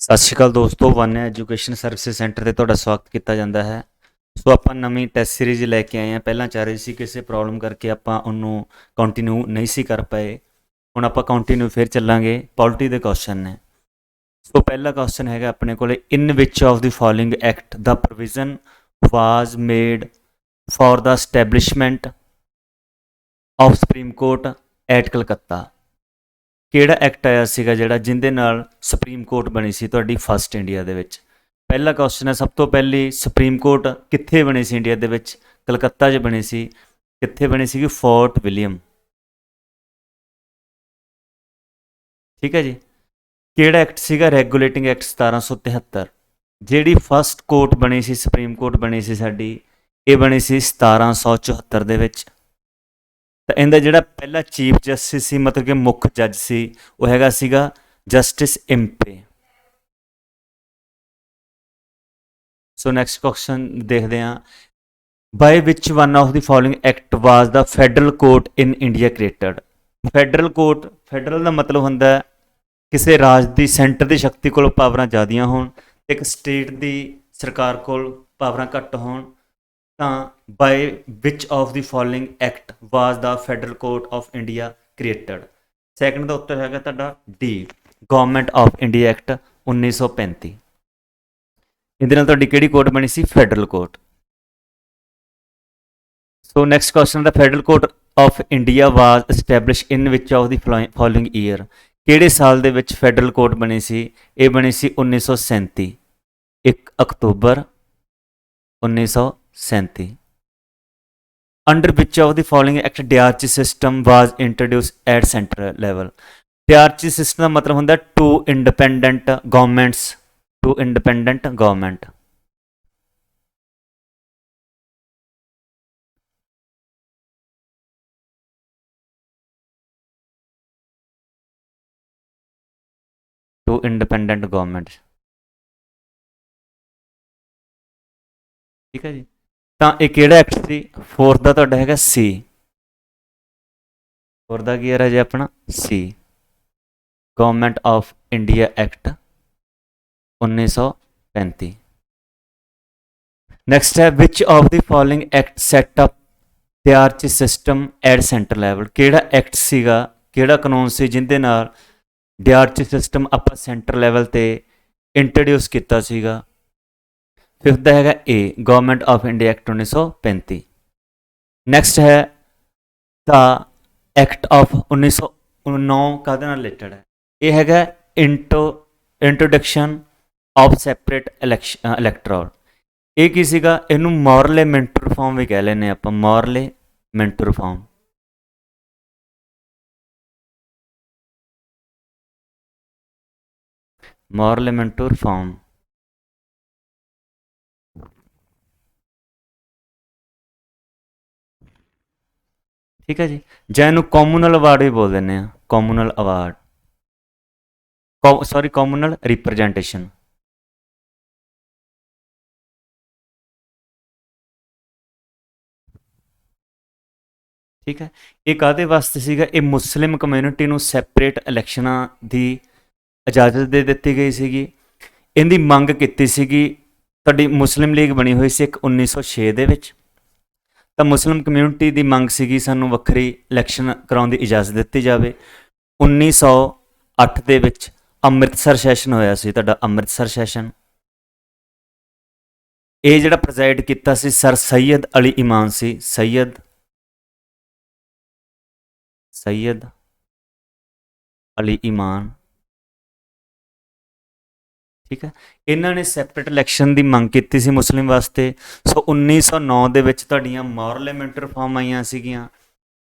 ਸਤਿ ਸ਼੍ਰੀ ਅਕਾਲ ਦੋਸਤੋ, one education services centre ਤੇ ਤੁਹਾਡਾ ਸਵਾਗਤ ਕੀਤਾ ਜਾਂਦਾ ਹੈ। ਸੋ ਆਪਾਂ ਨਵੀਂ ਟੈਸਟ ਸੀਰੀਜ਼ ਲੈ ਕੇ ਆਏ ਹਾਂ। ਪਹਿਲਾਂ ਚੱਲ ਰਹੀ ਸੀ, ਕਿਸੇ ਪ੍ਰੋਬਲਮ ਕਰਕੇ ਆਪਾਂ ਉਹਨੂੰ ਕੰਟੀਨਿਊ ਨਹੀਂ ਸੀ ਕਰ ਪਏ। ਹੁਣ ਆਪਾਂ ਕੰਟੀਨਿਊ ਫਿਰ ਚੱਲਾਂਗੇ। ਪੋਲਿਟੀ ਦੇ ਕੁਐਸਚਨ ਨੇ। ਸੋ ਪਹਿਲਾ ਕੁਐਸਚਨ ਹੈਗਾ ਆਪਣੇ ਕੋਲੇ, in which of the following act the provision was made for the establishment of Supreme Court at Calcutta. ਕਿਹੜਾ ਐਕਟ ਆਇਆ ਸੀਗਾ ਜਿਹੜਾ ਜਿਹਦੇ ਨਾਲ ਸੁਪਰੀਮ ਕੋਰਟ ਬਣੀ ਸੀ ਤੁਹਾਡੀ ਫਸਟ ਇੰਡੀਆ ਦੇ ਵਿੱਚ। ਪਹਿਲਾ ਕੁਐਸਚਨ ਹੈ, ਸਭ ਤੋਂ ਪਹਿਲੀ ਸੁਪਰੀਮ ਕੋਰਟ ਕਿੱਥੇ ਬਣੀ ਸੀ ਇੰਡੀਆ ਦੇ ਵਿੱਚ? ਕਲਕੱਤਾ 'ਚ ਬਣੀ ਸੀ। ਕਿੱਥੇ ਬਣੀ ਸੀਗੀ? Fort William. ਠੀਕ ਹੈ ਜੀ। ਕਿਹੜਾ ਐਕਟ ਸੀਗਾ? Regulating act 1773। ਜਿਹੜੀ ਫਸਟ ਕੋਰਟ ਬਣੀ ਸੀ, ਸੁਪਰੀਮ ਕੋਰਟ ਬਣੀ ਸੀ ਸਾਡੀ, ਇਹ ਬਣੀ ਸੀ 1774 ਦੇ ਵਿੱਚ। ਤਾਂ ਇਹਦਾ ਜਿਹੜਾ ਪਹਿਲਾ ਚੀਫ ਜਸਟਿਸ ਸੀ, ਮਤਲਬ ਕਿ ਮੁੱਖ ਜੱਜ ਸੀ, ਉਹ ਹੈਗਾ ਸੀਗਾ justice Impey. So next question ਦੇਖਦੇ ਹਾਂ, by which one of the following act was the federal court in India created. Federal court, federal ਦਾ ਮਤਲਬ ਹੁੰਦਾ ਕਿਸੇ ਰਾਜ ਦੀ, ਸੈਂਟਰ ਦੀ ਸ਼ਕਤੀ ਕੋਲ ਪਾਵਰਾਂ ਜ਼ਿਆਦੀਆਂ ਹੋਣ, ਇੱਕ ਸਟੇਟ ਦੀ ਸਰਕਾਰ ਕੋਲ ਪਾਵਰਾਂ ਘੱਟ ਹੋਣ। ਤਾਂ by which of the following act was the federal court of India created. Second ਦਾ ਉੱਤਰ ਹੈਗਾ ਤੁਹਾਡਾ D, Government of India act 1935। ਇਹਦੇ ਨਾਲ ਤੁਹਾਡੀ ਕਿਹੜੀ ਕੋਰਟ ਬਣੀ ਸੀ? Federal court. So next question, the federal court of India was establish in which of the following year. ਕਿਹੜੇ ਸਾਲ ਦੇ ਵਿੱਚ ਫੈਡਰਲ ਕੋਰਟ ਬਣੀ ਸੀ? ਇਹ ਬਣੀ ਸੀ 1937, 1 ਅਕਤੂਬਰ 1937। Under which of the following act dyarchy system was introduce at central level. Dyarchy system ਦਾ ਮਤਲਬ ਹੁੰਦਾ two independent governments, two independent government. Two independent government. ਠੀਕ ਹੈ ਜੀ। ਤਾਂ ਇਹ ਕਿਹੜਾ ਐਕਟ ਸੀ? ਫੋਰਥ ਦਾ ਤੁਹਾਡਾ ਹੈਗਾ ਸੀ। ਫੋਰਥ ਦਾ ਕੀ ਹੈ ਜੀ ਆਪਣਾ? ਸੀ, government of India act 1935। Next ਹੈ, which of the following act set up dyarchy system at centre level. ਕਿਹੜਾ ਐਕਟ ਸੀਗਾ, ਕਿਹੜਾ ਕਾਨੂੰਨ ਸੀ ਜਿਹਦੇ ਨਾਲ ਡਿਆਰਚੀ ਸਿਸਟਮ ਆਪਾਂ ਸੈਂਟਰ ਲੈਵਲ ਤੇ ਇੰਟਰੋਡਿਊਸ ਕੀਤਾ ਸੀਗਾ? ਫਿਫਥ ਦਾ ਹੈਗਾ ਏ, government of India act 1935। Next ਹੈ ਦਾ ਐਕਟ ਆਫ 1909 ਕਾਹਦੇ ਨਾਲ ਰਿਲੇਟਡ ਹੈ? ਇਹ ਹੈਗਾ ਇੰਟਰੋਡਕਸ਼ਨ ਆਫ ਸੈਪਰੇਟ ਇਲੈਕਟੋਰਲ। ਇਹ ਕੀ ਸੀਗਾ? ਇਹਨੂੰ ਮੋਰਲੇਮੈਂਟ ਰਿਫਾਰਮ ਵੀ ਕਹਿ ਲੈਂਦੇ ਆਪਾਂ, ਮੋਰਲੇਮੈਂਟ ਰਿਫਾਰਮ। ਮੋਰਲੇਮੈਂਟ ਰਿਫਾਰਮ। ਠੀਕ ਹੈ ਜੀ। ਜਾਂ ਇਹਨੂੰ ਕੌਮੂਨਲ ਅਵਾਰਡ ਵੀ ਬੋਲ ਦਿੰਦੇ ਆ, ਕੌਮੂਨਲ ਅਵਾਰਡ, ਸੌਰੀ ਕੌਮੂਨਲ ਰਿਪਰਜੈਂਟੇਸ਼ਨ। ਠੀਕ ਹੈ। ਇਹ ਕਾਹਦੇ ਵਾਸਤੇ ਸੀਗਾ? ਇਹ ਮੁਸਲਿਮ ਕਮਿਊਨਿਟੀ ਨੂੰ ਸੈਪਰੇਟ ਇਲੈਕਸ਼ਨਾਂ ਦੀ ਇਜਾਜ਼ਤ ਦੇ ਦਿੱਤੀ ਗਈ ਸੀਗੀ। ਇਹਦੀ ਮੰਗ ਕੀਤੀ ਸੀਗੀ, ਤੁਹਾਡੀ ਮੁਸਲਿਮ ਲੀਗ ਬਣੀ ਹੋਈ ਸੀ ਇੱਕ 1906 ਦੇ ਵਿੱਚ। ਤਾਂ ਮੁਸਲਿਮ ਕਮਿਊਨਿਟੀ ਦੀ ਮੰਗ ਸੀਗੀ ਸਾਨੂੰ ਵੱਖਰੀ ਇਲੈਕਸ਼ਨ ਕਰਾਉਣ ਦੀ ਇਜਾਜ਼ਤ ਦਿੱਤੀ ਜਾਵੇ। 1908 ਦੇ ਵਿੱਚ ਅੰਮ੍ਰਿਤਸਰ ਸੈਸ਼ਨ ਹੋਇਆ ਸੀ, ਤੁਹਾਡਾ ਅੰਮ੍ਰਿਤਸਰ ਸੈਸ਼ਨ। ਇਹ ਜਿਹੜਾ ਪ੍ਰੈਜ਼ਾਈਡ ਕੀਤਾ ਸੀ ਸਰ ਸੈਯਦ ਅਲੀ ਇਮਾਨ ਸੀ, ਸੈਯਦ ਅਲੀ ਇਮਾਨ। ਠੀਕ ਹੈ। ਇਹਨਾਂ ਨੇ ਸੈਪਰੇਟ ਇਲੈਕਸ਼ਨ ਦੀ ਮੰਗ ਕੀਤੀ ਸੀ ਮੁਸਲਿਮ ਵਾਸਤੇ। ਸੋ 1909 ਦੇ ਵਿੱਚ ਤੁਹਾਡੀਆਂ ਮੋਰਲੇਮੈਂਟ ਰਿਫਾਰਮ ਆਈਆਂ ਸੀਗੀਆਂ।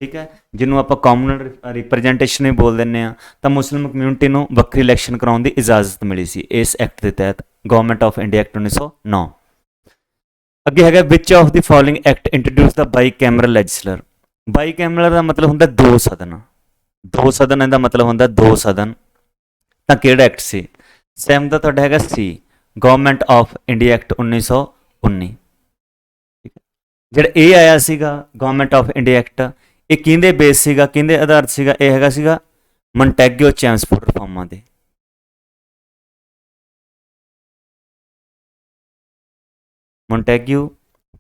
ਠੀਕ ਹੈ, ਜਿਹਨੂੰ ਆਪਾਂ ਕਾਮਨਲ ਰਿਪਰਜੈਂਟੇਸ਼ਨ ਵੀ ਬੋਲ ਦਿੰਦੇ ਹਾਂ। ਤਾਂ ਮੁਸਲਿਮ ਕਮਿਊਨਿਟੀ ਨੂੰ ਵੱਖਰੀ ਇਲੈਕਸ਼ਨ ਕਰਾਉਣ ਦੀ ਇਜਾਜ਼ਤ ਮਿਲੀ ਸੀ ਇਸ ਐਕਟ ਦੇ ਤਹਿਤ, ਗਵਰਨਮੈਂਟ ਆਫ ਇੰਡੀਆ ਐਕਟ 1909। ਅੱਗੇ ਹੈਗਾ, which of the following act introduce the bicameral legislature. Bicameral ਦਾ ਮਤਲਬ ਹੁੰਦਾ ਦੋ ਸਦਨ, ਦੋ ਸਦਨ ਇਹਦਾ ਮਤਲਬ ਹੁੰਦਾ ਦੋ ਸਦਨ। ਤਾਂ ਕਿਹੜਾ ਐਕਟ ਸੀ? ਸੈਮ ਦਾ ਤੁਹਾਡਾ ਹੈਗਾ ਸੀ, ਗਵਰਨਮੈਂਟ ਆਫ ਇੰਡੀਆ ਐਕਟ 1919। ਜਿਹੜਾ ਇਹ ਆਇਆ ਸੀਗਾ ਗਵਰਨਮੈਂਟ ਆਫ ਇੰਡੀਆ ਐਕਟ, ਇਹ ਕਿਹਦੇ ਬੇਸ ਸੀਗਾ, ਕਿਹਦੇ ਆਧਾਰਿਤ ਸੀਗਾ? ਇਹ ਹੈਗਾ ਸੀਗਾ ਮੌਂਟੈਗਿਓ ਚੈਮਸਫੋਰਡ ਰਿਫਾਰਮਾਂ ਦੇ। ਮੋਂਟੈਗਿਊ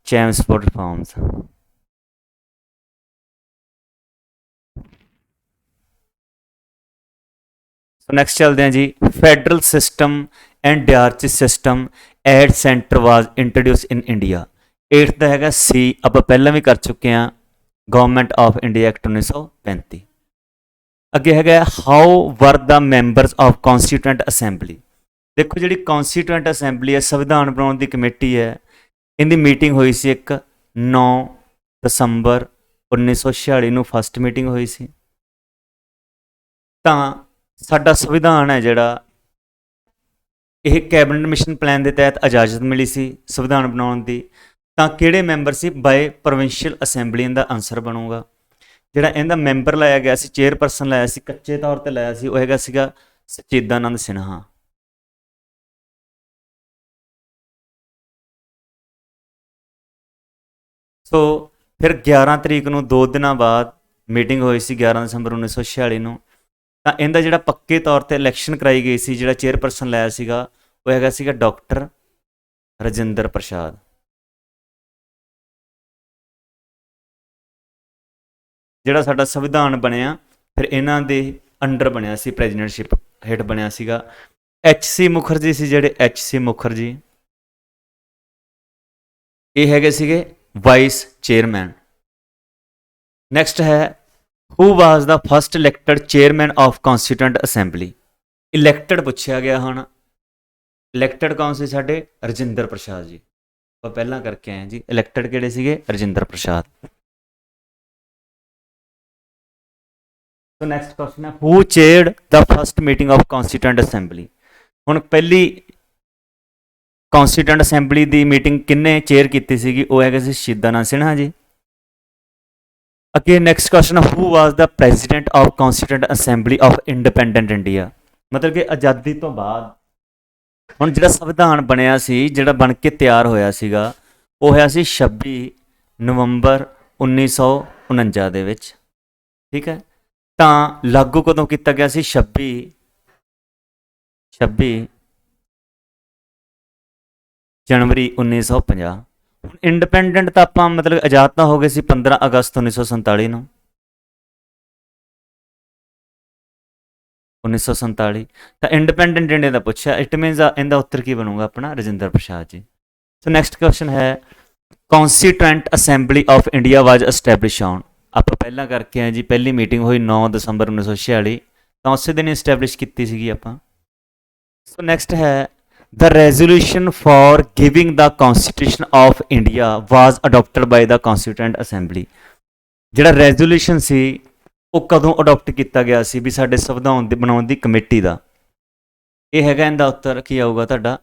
ਚੈਮਸਫੋਰਡ ਰਿਫਾਰਮਸ। ਸੋ ਨੈਕਸਟ ਚੱਲਦੇ ਹਾਂ ਜੀ। Federal system and dyarchy system at centre was introduce in India. 8th ਦਾ ਹੈਗਾ ਸੀ, ਆਪਾਂ ਪਹਿਲਾਂ ਵੀ ਕਰ ਚੁੱਕੇ ਹਾਂ, ਗਵਰਨਮੈਂਟ ਆਫ ਇੰਡੀਆ ਐਕਟ 1935। ਅੱਗੇ ਹੈਗਾ ਹਾਊ ਵਰ ਦਾ ਮੈਂਬਰਸ ਆਫ ਕੌਂਸਟੀਟਿਊਐਂਟ ਅਸੈਂਬਲੀ। ਦੇਖੋ ਜਿਹੜੀ ਕੌਂਸਟੀਟਿਊਐਂਟ ਅਸੈਂਬਲੀ ਹੈ, ਸੰਵਿਧਾਨ ਬਣਾਉਣ ਦੀ ਕਮੇਟੀ ਹੈ, ਇਹਦੀ ਮੀਟਿੰਗ ਹੋਈ ਸੀ ਇੱਕ 9 ਦਸੰਬਰ 1946 ਨੂੰ ਫਸਟ ਮੀਟਿੰਗ ਹੋਈ ਸੀ। ਤਾਂ ਸਾਡਾ ਸੰਵਿਧਾਨ ਹੈ ਜਿਹੜਾ, ਇਹ ਕੈਬਨਿਟ ਮਿਸ਼ਨ ਪਲਾਨ ਦੇ ਤਹਿਤ ਇਜਾਜ਼ਤ ਮਿਲੀ ਸੀ ਸੰਵਿਧਾਨ ਬਣਾਉਣ ਦੀ। ਤਾਂ ਕਿਹੜੇ ਮੈਂਬਰ ਸੀ? ਬਾਏ ਪ੍ਰੋਵਿੰਸ਼ੀਅਲ ਅਸੈਂਬਲੀ ਦਾ ਆਨਸਰ ਬਣੂਗਾ। ਜਿਹੜਾ ਇਹਦਾ ਮੈਂਬਰ ਲਾਇਆ ਗਿਆ ਸੀ, ਚੇਅਰਪਰਸਨ ਲਾਇਆ ਸੀ, ਕੱਚੇ ਤੌਰ ਤੇ ਲਾਇਆ ਸੀ, ਉਹ ਹੈਗਾ ਸੀਗਾ ਸਚਿਦਾਨੰਦ ਸਿਨਹਾ। ਸੋ ਫਿਰ 11 ਤਰੀਕ ਨੂੰ 2 ਦਿਨਾਂ ਬਾਅਦ ਮੀਟਿੰਗ ਹੋਈ ਸੀ 11 ਦਸੰਬਰ 1946 ਨੂੰ। ਤਾਂ ਇਹਦਾ ਜਿਹੜਾ ਪੱਕੇ ਤੌਰ ਤੇ ਇਲੈਕਸ਼ਨ ਕਰਾਈ ਗਈ ਸੀ, ਜਿਹੜਾ ਚੇਅਰਪਰਸਨ ਲਾਇਆ ਸੀਗਾ, ਉਹ ਹੈਗਾ ਸੀਗਾ ਡਾਕਟਰ ਰਜਿੰਦਰ ਪ੍ਰਸਾਦ। ਜਿਹੜਾ ਸਾਡਾ ਸੰਵਿਧਾਨ ਬਣਿਆ ਫਿਰ ਇਹਨਾਂ ਦੇ ਅੰਡਰ ਬਣਿਆ ਸੀ, ਪ੍ਰੈਜ਼ੀਡੈਂਟਸ਼ਿਪ ਹੇਠ ਬਣਿਆ ਸੀਗਾ। HC ਮੁਖਰਜੀ ਸੀ ਜਿਹੜੇ, HC ਮੁਖਰਜੀ ਇਹ ਹੈਗੇ ਸੀਗੇ ਵਾਈਸ ਚੇਅਰਮੈਨ। ਨੈਕਸਟ ਹੈ who was the first elected chairman of constituent assembly. Elected ਪੁੱਛਿਆ ਗਿਆ ਹੁਣ, ਇਲੈਕਟਡ ਕੌਣ ਸੀ? ਸਾਡੇ ਰਜਿੰਦਰ ਪ੍ਰਸਾਦ ਜੀ, ਆਪਾਂ ਪਹਿਲਾਂ ਕਰਕੇ ਆਏ ਜੀ। ਇਲੈਕਟਡ ਕਿਹੜੇ ਸੀਗੇ? Rajendra Prasad. So next question ਹੈ who chaired the first meeting of constituent assembly. ਹੁਣ ਪਹਿਲੀ ਕੌਂਸਟੀਟਿਊਐਂਟ ਅਸੈਂਬਲੀ ਦੀ ਮੀਟਿੰਗ ਕਿੰਨੇ ਚੇਅਰ ਕੀਤੀ ਸੀਗੀ? ਉਹ ਹੈਗਾ ਸੀ ਸਚਿਦਾਨੰਦ ਸਿਨਹਾ ਜੀ। ਅੱਗੇ next question who was the president of constituent assembly of independent India. ਮਤਲਬ ਕਿ ਆਜ਼ਾਦੀ ਤੋਂ ਬਾਅਦ ਹੁਣ ਜਿਹੜਾ ਸੰਵਿਧਾਨ ਬਣਿਆ ਸੀ, ਜਿਹੜਾ ਬਣ ਕੇ ਤਿਆਰ ਹੋਇਆ ਸੀਗਾ, ਉਹ ਹੋਇਆ ਸੀ 26 ਨਵੰਬਰ 1949 ਦੇ ਵਿੱਚ। ਠੀਕ ਹੈ, ਤਾਂ ਲਾਗੂ ਕਦੋਂ ਕੀਤਾ ਗਿਆ ਸੀ? 26 ਜਨਵਰੀ 1950। ਇੰਡੀਪੈਂਡੈਂਟ ਤਾਂ ਆਪਾਂ ਮਤਲਬ ਆਜ਼ਾਦ ਤਾਂ ਹੋ ਗਏ ਸੀ 15 ਅਗਸਤ 1947 ਨੂੰ। 1947 ਤਾਂ ਇੰਡੀਪੈਂਡੈਂਟ ਇੰਡੀਆ ਦਾ ਪੁੱਛਿਆ, ਇਟ ਮੀਨਸ ਇਹਦਾ ਉੱਤਰ ਕੀ ਬਣੂਗਾ ਆਪਣਾ? ਰਜਿੰਦਰ ਪ੍ਰਸਾਦ ਜੀ। ਸੋ ਨੈਕਸਟ ਕੁਐਸਚਨ ਹੈ constituent assembly of India was establish on. ਆਪਾਂ ਪਹਿਲਾਂ ਕਰਕੇ ਆਏ ਜੀ, ਪਹਿਲੀ ਮੀਟਿੰਗ ਹੋਈ 9 ਦਸੰਬਰ 1946, ਤਾਂ ਉਸੇ ਦਿਨ ਐਸਟੈਬਲਿਸ਼ ਕੀਤੀ ਸੀਗੀ ਆਪਾਂ। ਸੋ ਨੈਕਸਟ ਹੈ The resolution for giving the Constitution of India was adopted by the Constituent Assembly। ਜਿਹੜਾ ਰੈਜ਼ੋਲੂਸ਼ਨ ਸੀ ਉਹ ਕਦੋਂ ਅਡਾਪਟ ਕੀਤਾ ਗਿਆ ਸੀ? ਵੀ ਸਾਡੇ ਸੰਵਿਧਾਨ ਦੇ ਬਣਾਉਣ ਦੀ ਕਮੇਟੀ ਦਾ। ਇਹ ਹੈਗਾ ਇਹਦਾ ਉੱਤਰ ਕੀ ਆਊਗਾ ਤੁਹਾਡਾ?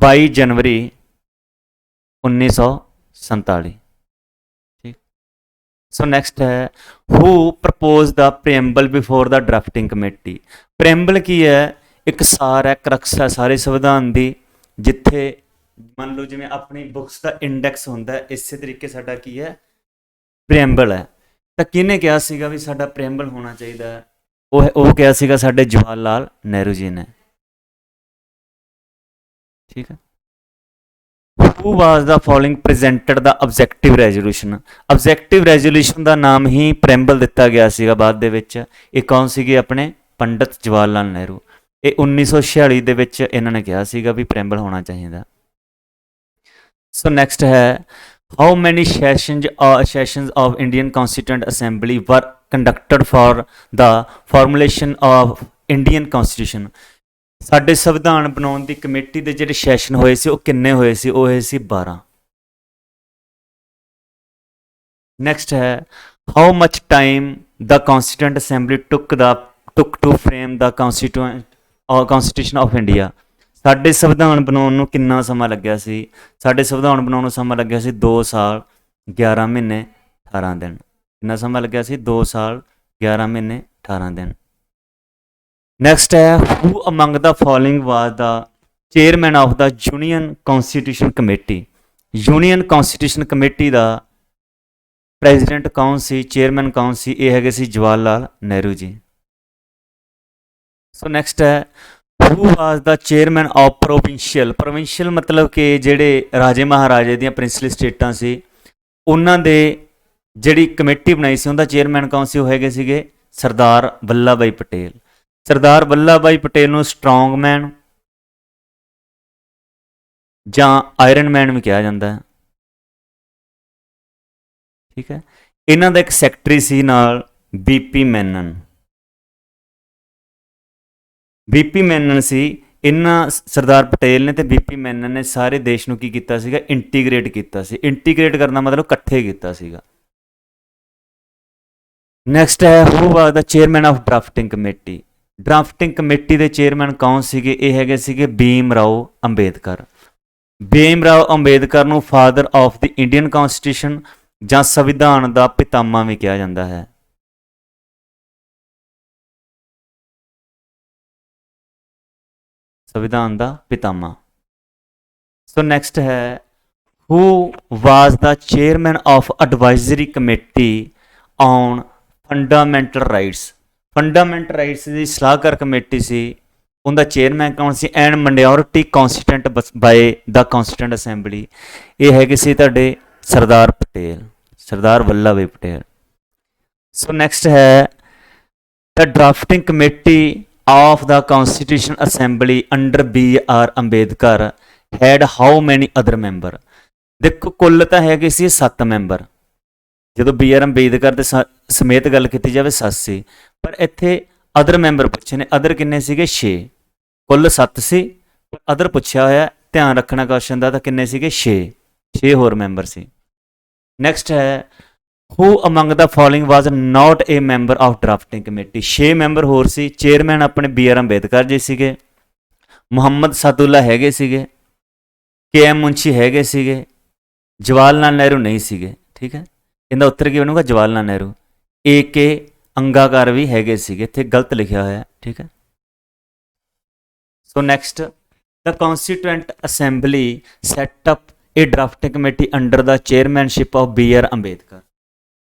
22 ਜਨਵਰੀ 1947। ਸੋ ਨੈਕਸਟ ਹੈ who propose the preamble before the drafting committee. Preamble ਕੀ ਹੈ? ਇੱਕ ਸਾਰ ਹੈ, ਕਰਕਸ ਹੈ ਸਾਰੇ ਸੰਵਿਧਾਨ ਦੀ, ਜਿੱਥੇ ਮੰਨ ਲਓ ਜਿਵੇਂ ਆਪਣੀ ਬੁੱਕਸ ਦਾ ਇੰਡੈਕਸ ਹੁੰਦਾ ਹੈ, ਇਸੇ ਤਰੀਕੇ ਸਾਡਾ ਕੀ ਹੈ? ਪ੍ਰੀਐਂਬਲ ਹੈ। ਤਾਂ ਕਿਹਨੇ ਕਿਹਾ ਸੀਗਾ ਵੀ ਸਾਡਾ ਪ੍ਰੀਐਂਬਲ ਹੋਣਾ ਚਾਹੀਦਾ ਹੈ? ਉਹ ਕਿਹਾ ਸੀਗਾ ਸਾਡੇ ਜਵਾਹਰ ਲਾਲ ਨਹਿਰੂ ਜੀ ਨੇ। ਠੀਕ ਹੈ। Who was the following presented the objective resolution? Objective resolution ਦਾ ਨਾਮ ਹੀ ਪ੍ਰੀਐਂਬਲ ਦਿੱਤਾ ਗਿਆ ਸੀਗਾ ਬਾਅਦ ਦੇ ਵਿੱਚ। ਇਹ ਕੌਣ ਸੀਗੇ? ਆਪਣੇ ਪੰਡਿਤ ਜਵਾਹਰ ਲਾਲ ਨਹਿਰੂ। ਇਹ 1946 ਦੇ ਵਿੱਚ ਇਹਨਾਂ ਨੇ ਕਿਹਾ ਸੀਗਾ ਵੀ ਪ੍ਰੀਐਂਬਲ ਹੋਣਾ ਚਾਹੀਦਾ। ਸੋ ਨੈਕਸਟ ਹੈ how many sessions of Indian constituent assembly were conducted for the formulation of Indian constitution. ਸਾਡੇ ਸੰਵਿਧਾਨ ਬਣਾਉਣ ਦੀ ਕਮੇਟੀ ਦੇ ਜਿਹੜੇ ਸੈਸ਼ਨ ਹੋਏ ਸੀ ਉਹ ਕਿੰਨੇ ਹੋਏ ਸੀ? ਉਹ ਹੋਏ ਸੀ 12। ਨੈਕਸਟ ਹੈ how much time the constituent assembly took to frame the constitution of India. ਸਾਡੇ ਸੰਵਿਧਾਨ ਬਣਾਉਣ ਨੂੰ ਕਿੰਨਾ ਸਮਾਂ ਲੱਗਿਆ ਸੀ? ਸਾਡੇ ਸੰਵਿਧਾਨ ਬਣਾਉਣ ਨੂੰ ਸਮਾਂ ਲੱਗਿਆ ਸੀ 2 ਸਾਲ 11 ਮਹੀਨੇ 18 ਦਿਨ। ਕਿੰਨਾ ਸਮਾਂ ਲੱਗਿਆ ਸੀ? 2 ਸਾਲ 11 ਮਹੀਨੇ 18 ਦਿਨ। ਨੈਕਸਟ ਹੈ who among the following was the chairman of the union constitution committee. Union constitution committee ਦਾ ਪ੍ਰੈਜ਼ੀਡੈਂਟ ਕੌਣ ਸੀ? ਚੇਅਰਮੈਨ ਕੌਣ ਸੀ? ਇਹ ਹੈਗੇ ਸੀ ਜਵਾਹਰ ਲਾਲ ਨਹਿਰੂ ਜੀ। ਸੋ ਨੈਕਸਟ ਹੈ who was the chairman of provincial ਮਤਲਬ ਕਿ ਜਿਹੜੇ ਰਾਜੇ ਮਹਾਰਾਜੇ ਦੀਆਂ ਪ੍ਰਿੰਸਲੀ ਸਟੇਟਾਂ ਸੀ ਉਹਨਾਂ ਦੇ ਜਿਹੜੀ ਕਮੇਟੀ ਬਣਾਈ ਸੀ ਉਹਦਾ ਚੇਅਰਮੈਨ ਕੌਣ ਸੀ? ਉਹ ਹੈਗੇ ਸੀਗੇ ਸਰਦਾਰ ਵੱਲਭ ਭਾਈ ਪਟੇਲ। ਸਰਦਾਰ ਵੱਲਭ ਭਾਈ ਪਟੇਲ ਨੂੰ ਸਟਰੋਂਗ ਮੈਨ ਜਾਂ ਆਇਰਨ ਮੈਨ ਵੀ ਕਿਹਾ ਜਾਂਦਾ ਹੈ, ਠੀਕ ਹੈ। ਇਹਨਾਂ ਦਾ ਇੱਕ ਸੈਕਟਰੀ ਸੀ ਨਾਲ ਬੀਪੀ ਮੈਨਨ। ਬੀਪੀ ਮੈਨਨ ਸੀ। ਇਹਨਾਂ ਸਰਦਾਰ ਪਟੇਲ ਨੇ ਤੇ ਬੀਪੀ ਮੈਨਨ ਨੇ ਸਾਰੇ ਦੇਸ਼ ਨੂੰ ਕੀ ਕੀਤਾ ਸੀਗਾ? ਇੰਟੀਗ੍ਰੇਟ ਕੀਤਾ ਸੀ। ਇੰਟੀਗ੍ਰੇਟ ਕਰਨਾ ਮਤਲਬ ਇਕੱਠੇ ਕੀਤਾ ਸੀਗਾ। ਨੈਕਸਟ ਹੈ who was the chairman of drafting committee. Drafting committee ਦੇ ਚੇਅਰਮੈਨ ਕੌਣ ਸੀਗੇ? ਇਹ ਹੈਗੇ ਸੀਗੇ ਭੀਮ ਰਾਓ ਅੰਬੇਦਕਰ। ਭੀਮ ਰਾਓ ਅੰਬੇਦਕਰ ਨੂੰ father of the Indian constitution ਜਾਂ ਸੰਵਿਧਾਨ ਦਾ ਪਿਤਾਮਾ ਵੀ ਕਿਹਾ ਜਾਂਦਾ ਹੈ। ਸੰਵਿਧਾਨ ਦਾ ਪਿਤਾਮਾ। ਸੋ ਨੈਕਸਟ ਹੈ who was the chairman of advisory committee on fundamental rights. Fundamental rights ਦੀ ਸਲਾਹਕਾਰ ਕਮੇਟੀ ਸੀ, ਉਹਦਾ ਚੇਅਰਮੈਨ ਕੌਣ ਸੀ? And minority constituent by the constituent assembly. ਇਹ ਹੈਗੇ ਸੀ ਤੁਹਾਡੇ ਸਰਦਾਰ ਪਟੇਲ, ਸਰਦਾਰ ਵੱਲਭ ਭਾਈ ਪਟੇਲ। ਸੋ ਨੈਕਸਟ ਹੈ the drafting committee of the constitution assembly under B.R. Ambedkar had how many other member? ਦੇਖੋ ਕੁੱਲ ਤਾਂ ਹੈਗੇ ਸੀ 7 ਮੈਂਬਰ। ਜਦੋਂ B.R. ਅੰਬੇਦਕਰ ਦੇ ਸਮੇਤ ਗੱਲ ਕੀਤੀ ਜਾਵੇ 7 ਸੀ, ਪਰ ਇੱਥੇ ਅਦਰ ਮੈਂਬਰ ਪੁੱਛੇ ਨੇ। ਅਦਰ ਕਿੰਨੇ ਸੀਗੇ? 6। ਕੁੱਲ 7 ਸੀ, ਪਰ ਅਦਰ ਪੁੱਛਿਆ ਹੋਇਆ, ਧਿਆਨ ਰੱਖਣਾ ਕੁਐਸਚਨ ਦਾ। ਤਾਂ ਕਿੰਨੇ ਸੀਗੇ? 6 ਹੋਰ ਮੈਂਬਰ ਸੀ। ਨੈਕਸਟ ਹੈ who among the following was not a member of drafting committee. 6 member ਹੋਰ ਸੀ। ਚੇਅਰਮੈਨ ਆਪਣੇ B.R. ਅੰਬੇਦਕਰ ਜੀ ਸੀਗੇ, ਮੁਹੰਮਦ ਸਾਦੁੱਲਾ ਹੈਗੇ ਸੀਗੇ, K.M. ਮੁੰਸ਼ੀ ਹੈਗੇ ਸੀਗੇ, ਜਵਾਹਰ ਲਾਲ ਨਹਿਰੂ ਨਹੀਂ ਸੀਗੇ, ਠੀਕ ਹੈ। ਇਹਦਾ ਉੱਤਰ ਕੀ ਬਣੂਗਾ? ਜਵਾਹਰ ਲਾਲ ਨਹਿਰੂ। A.K. ਅੰਗਾਕਾਰ ਵੀ ਹੈਗੇ ਸੀਗੇ, ਇੱਥੇ ਗਲਤ ਲਿਖਿਆ ਹੋਇਆ, ਠੀਕ ਹੈ। So next the constituent assembly set up a drafting committee under the chairmanship of B.R. Ambedkar.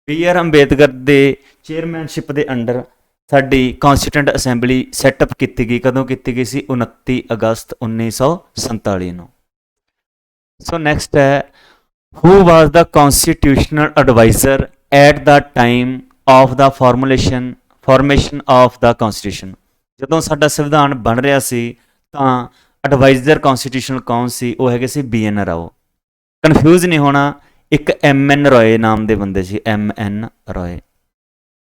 B.R. Ambedkar ਦੇ ਚੇਅਰਮੈਨਸ਼ਿਪ ਦੇ ਅੰਡਰ ਸਾਡੀ ਕੌਂਸਟੀਟਿਊਐਂਟ ਅਸੈਂਬਲੀ ਸੈਟਅਪ ਕੀਤੀ ਗਈ। ਕਦੋਂ ਕੀਤੀ ਗਈ ਸੀ? 29 ਅਗਸਤ 1947 ਨੂੰ। ਸੋ ਨੈਕਸਟ ਹੈ who was the constitutional adviser at the time of the formation of the constitution. ਜਦੋਂ ਸਾਡਾ ਸੰਵਿਧਾਨ ਬਣ ਰਿਹਾ ਸੀ ਤਾਂ ਐਡਵਾਈਜ਼ਰ ਕੌਂਸਟੀਟਿਊਸ਼ਨਲ ਕੌਣ ਸੀ? ਉਹ ਹੈਗੇ ਸੀ B.N. ਰਾਓ। ਕਨਫਿਊਜ਼ ਨਹੀਂ ਹੋਣਾ, ਇੱਕ M.N. ਰਾਏ ਨਾਮ ਦੇ ਬੰਦੇ ਸੀ। M.N. ਰਾਏ।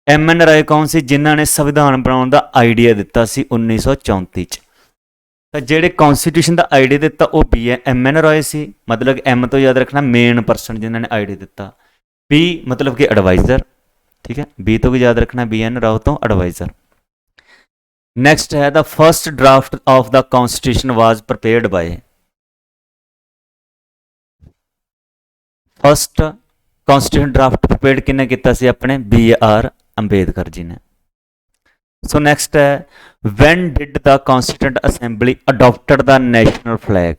M.N. ਰਾਏ ਕੌਣ ਸੀ? ਜਿਨ੍ਹਾਂ ਨੇ ਸੰਵਿਧਾਨ ਬਣਾਉਣ ਦਾ ਆਈਡੀਆ ਦਿੱਤਾ ਸੀ 1934 ਚ। ਤਾਂ ਜਿਹੜੇ ਕੌਂਸਟੀਟਿਊਸ਼ਨ ਦਾ ਆਈਡੀਆ ਦਿੱਤਾ ਉਹ M.N. ਰਾਏ ਸੀ। ਮਤਲਬ M ਤੋਂ ਯਾਦ ਰੱਖਣਾ ਮੇਨ ਪਰਸਨ ਜਿਨ੍ਹਾਂ ਨੇ ਆਈਡੀਆ ਦਿੱਤਾ। B ਮਤਲਬ ਕਿ ਐਡਵਾਈਜ਼ਰ, ਠੀਕ ਹੈ। B ਤੋਂ ਵੀ ਯਾਦ ਰੱਖਣਾ B.N. ਰਾਓ ਤੋਂ ਐਡਵਾਈਜ਼ਰ। ਨੈਕਸਟ ਹੈ the first draft of the constitution was prepared by. First constitution draft prepared ਕਿਹਨੇ ਕੀਤਾ ਸੀ? ਆਪਣੇ B.R. ਅੰਬੇਦਕਰ ਜੀ ਨੇ। ਸੋ ਨੈਕਸਟ ਹੈ when did the constituent assembly adopted the national flag.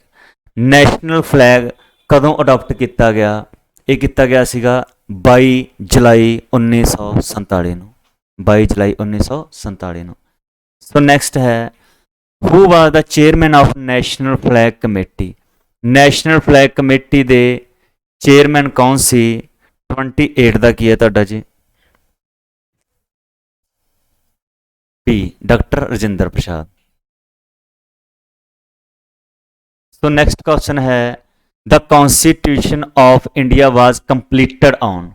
National flag ਕਦੋਂ ਅਡੋਪਟ ਕੀਤਾ ਗਿਆ? ਇਹ ਕੀਤਾ ਗਿਆ ਸੀਗਾ 22 ਜੁਲਾਈ 1947 ਨੂੰ। 22 ਜੁਲਾਈ 1947 ਨੂੰ। ਸੋ ਨੈਕਸਟ ਹੈ who was the chairman of national flag committee. National flag committee ਦੇ ਚੇਅਰਮੈਨ ਕੌਣ ਸੀ? 28 ਦਾ ਕੀ ਹੈ ਤੁਹਾਡਾ ਜੀ? P doctor Rajendra Prasad. So next question ਹੈ the constitution of India was completed on.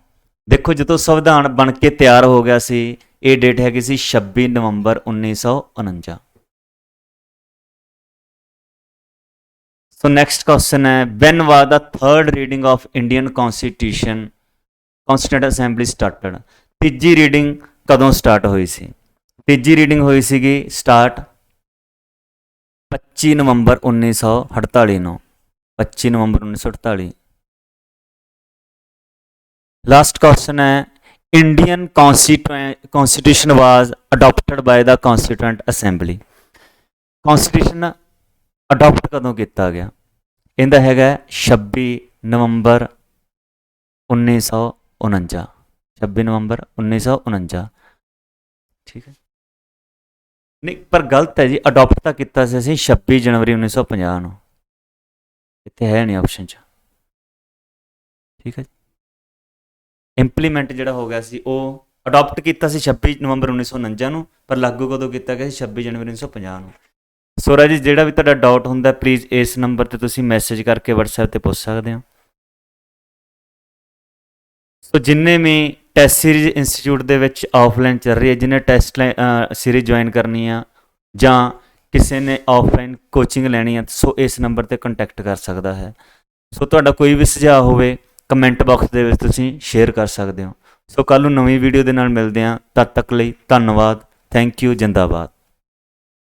ਦੇਖੋ ਜਦੋਂ ਸੰਵਿਧਾਨ ਬਣ ਕੇ ਤਿਆਰ ਹੋ ਗਿਆ ਸੀ, ਇਹ ਡੇਟ ਹੈਗੀ ਸੀ 26 ਨਵੰਬਰ 1949। ਸੋ ਨੈਕਸਟ ਕੁਐਸਚਨ ਹੈ when was the third reading of Indian constituent assembly started. ਤੀਜੀ ਰੀਡਿੰਗ ਕਦੋਂ ਸਟਾਰਟ ਹੋਈ ਸੀ? ਤੀਜੀ ਰੀਡਿੰਗ ਹੋਈ ਸੀਗੀ ਸਟਾਰਟ 25 ਨਵੰਬਰ 1948 ਨੂੰ। 25 ਨਵੰਬਰ 1948। ਲਾਸਟ ਕੁਐਸਚਨ ਹੈ ਇੰਡੀਅਨ ਕੌਂਸਟੀਟਿਊਸ਼ਨ ਵਾਜ ਅਡੋਪਟਡ ਬਾਏ ਦਾ ਕੌਂਸਟੀਟਿਊਐਂਟ ਅਸੈਂਬਲੀ। ਕੌਂਸਟੀਟਿਊਸ਼ਨ ਅਡੋਪਟ ਕਦੋਂ ਕੀਤਾ ਗਿਆ? ਇਹਦਾ ਹੈਗਾ 26 ਨਵੰਬਰ 1949। 26 ਨਵੰਬਰ 1949, ਠੀਕ ਹੈ। ਨਹੀਂ ਪਰ ਗਲਤ ਹੈ ਜੀ, ਅਡਾਪਟ ਤਾਂ ਕੀਤਾ ਸੀ ਅਸੀਂ 26 ਜਨਵਰੀ 1950 ਨੂੰ, ਇੱਥੇ ਹੈ ਨਹੀਂ ਆਪਸ਼ਨ 'ਚ। ਠੀਕ ਹੈ ਜੀ, ਇੰਪਲੀਮੈਂਟ ਜਿਹੜਾ ਹੋ ਗਿਆ ਸੀ ਉਹ ਅਡਾਪਟ ਕੀਤਾ ਸੀ 26 ਨਵੰਬਰ 1949 ਨੂੰ, ਪਰ ਲਾਗੂ ਕਦੋਂ ਕੀਤਾ ਗਿਆ ਸੀ 26 ਜਨਵਰੀ 1950 ਨੂੰ। ਸੋ ਰਾਜੀ ਜਿਹੜਾ ਵੀ ਤੁਹਾਡਾ ਡਾਊਟ ਹੁੰਦਾ ਪਲੀਜ਼ ਇਸ ਨੰਬਰ ਤੇ ਤੁਸੀਂ ਮੈਸੇਜ ਕਰਕੇ WhatsApp ਤੇ ਪੁੱਛ ਸਕਦੇ ਹੋ। ਸੋ ਜਿੰਨੇ ਵੀ ਟੈਸਟ ਸੀਰੀਜ਼ ਇੰਸਟੀਚਿਊਟ ਦੇ ਵਿੱਚ ਆਫਲਾਈਨ ਚੱਲ ਰਹੀ ਹੈ, ਜਿਹਨੇ ਟੈਸਟ ਸੀਰੀਜ਼ ਜੁਆਇਨ ਕਰਨੀ ਆ ਜਾਂ ਕਿਸੇ ਨੇ ਆਫਲਾਈਨ ਕੋਚਿੰਗ ਲੈਣੀ ਆ, ਸੋ ਇਸ ਨੰਬਰ ਤੇ ਕੰਟੈਕਟ ਕਰ ਸਕਦਾ ਹੈ। ਸੋ ਤੁਹਾਡਾ ਕੋਈ ਵੀ ਸੁਝਾਅ ਹੋਵੇ ਕਮੈਂਟ ਬਾਕਸ ਦੇ ਵਿੱਚ ਤੁਸੀਂ ਸ਼ੇਅਰ ਕਰ ਸਕਦੇ ਹੋ। ਸੋ ਕੱਲ੍ਹ ਨੂੰ ਨਵੀਂ ਵੀਡੀਓ ਦੇ ਨਾਲ ਮਿਲਦੇ ਹਾਂ, ਤਦ ਤੱਕ ਲਈ ਧੰਨਵਾਦ, ਥੈਂਕ ਯੂ, ਜਿੰਦਾਬਾਦ।